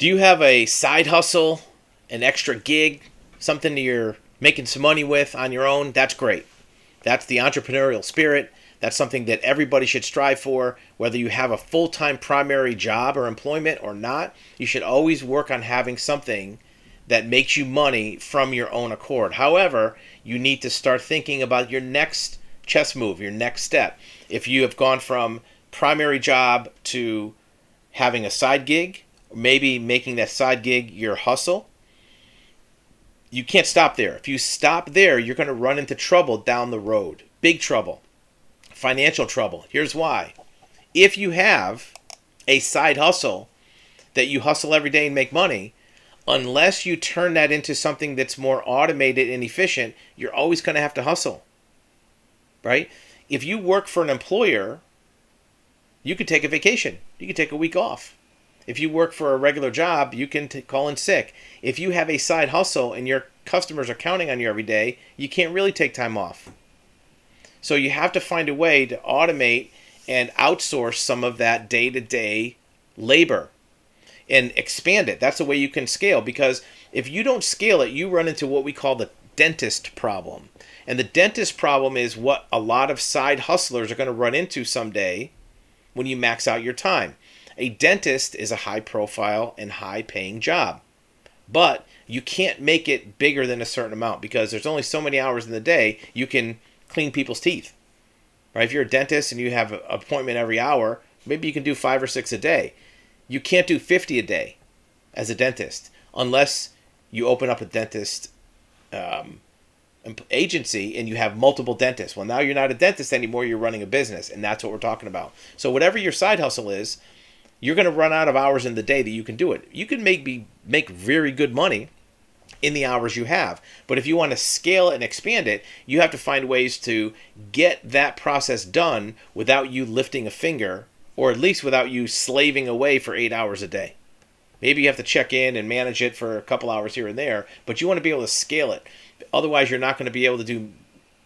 Do you have a side hustle, an extra gig, something that you're making some money with on your own? That's great. That's the entrepreneurial spirit. That's something that everybody should strive for. Whether you have a full time primary job or employment or not, you should always work on having something that makes you money from your own accord. However, you need to start thinking about your next chess move, your next step. If you have gone from primary job to having a side gig, maybe making that side gig your hustle, you can't stop there. If you stop there, you're going to run into trouble down the road. Big trouble. Financial trouble. Here's why. If you have a side hustle that you hustle every day and make money, unless you turn that into something that's more automated and efficient, you're always going to have to hustle. Right? If you work for an employer, you could take a vacation. You could take a week off. If you work for a regular job, you can call in sick. If you have a side hustle and your customers are counting on you every day, you can't really take time off. So you have to find a way to automate and outsource some of that day-to-day labor and expand it. That's the way you can scale, because if you don't scale it, you run into what we call the dentist problem. And the dentist problem is what a lot of side hustlers are going to run into someday when you max out your time. A dentist is a high-profile and high-paying job, but you can't make it bigger than a certain amount because there's only so many hours in the day you can clean people's teeth. Right? If you're a dentist and you have an appointment every hour, maybe you can do 5 or 6 a day. You can't do 50 a day as a dentist unless you open up a dentist agency and you have multiple dentists. Well, now you're not a dentist anymore, you're running a business, and that's what we're talking about. So whatever your side hustle is, you're going to run out of hours in the day that you can do it. You can make very good money in the hours you have. But if you want to scale it and expand it, you have to find ways to get that process done without you lifting a finger, or at least without you slaving away for 8 hours a day. Maybe you have to check in and manage it for a couple hours here and there, but you want to be able to scale it. Otherwise, you're not going to be able to do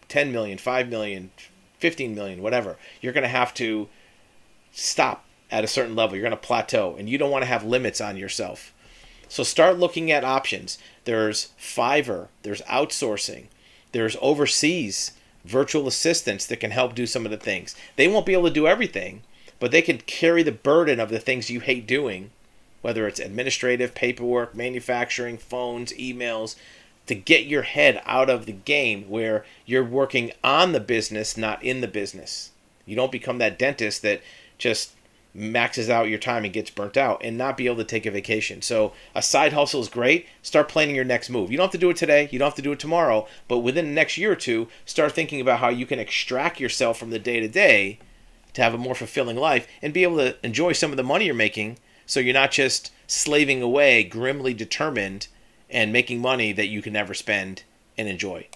10 million, 5 million, 15 million, whatever. You're going to have to stop at a certain level. You're going to plateau, and you don't want to have limits on yourself. So start looking at options. There's Fiverr, there's outsourcing, there's overseas virtual assistants that can help do some of the things. They won't be able to do everything, but they can carry the burden of the things you hate doing, whether it's administrative, paperwork, manufacturing, phones, emails, to get your head out of the game where you're working on the business, not in the business. You don't become that dentist that just maxes out your time and gets burnt out and not be able to take a vacation. So a side hustle is great. Start planning your next move. You don't have to do it today. You don't have to do it tomorrow. But within the next year or two, start thinking about how you can extract yourself from the day-to-day to have a more fulfilling life and be able to enjoy some of the money you're making, so you're not just slaving away, grimly determined, and making money that you can never spend and enjoy.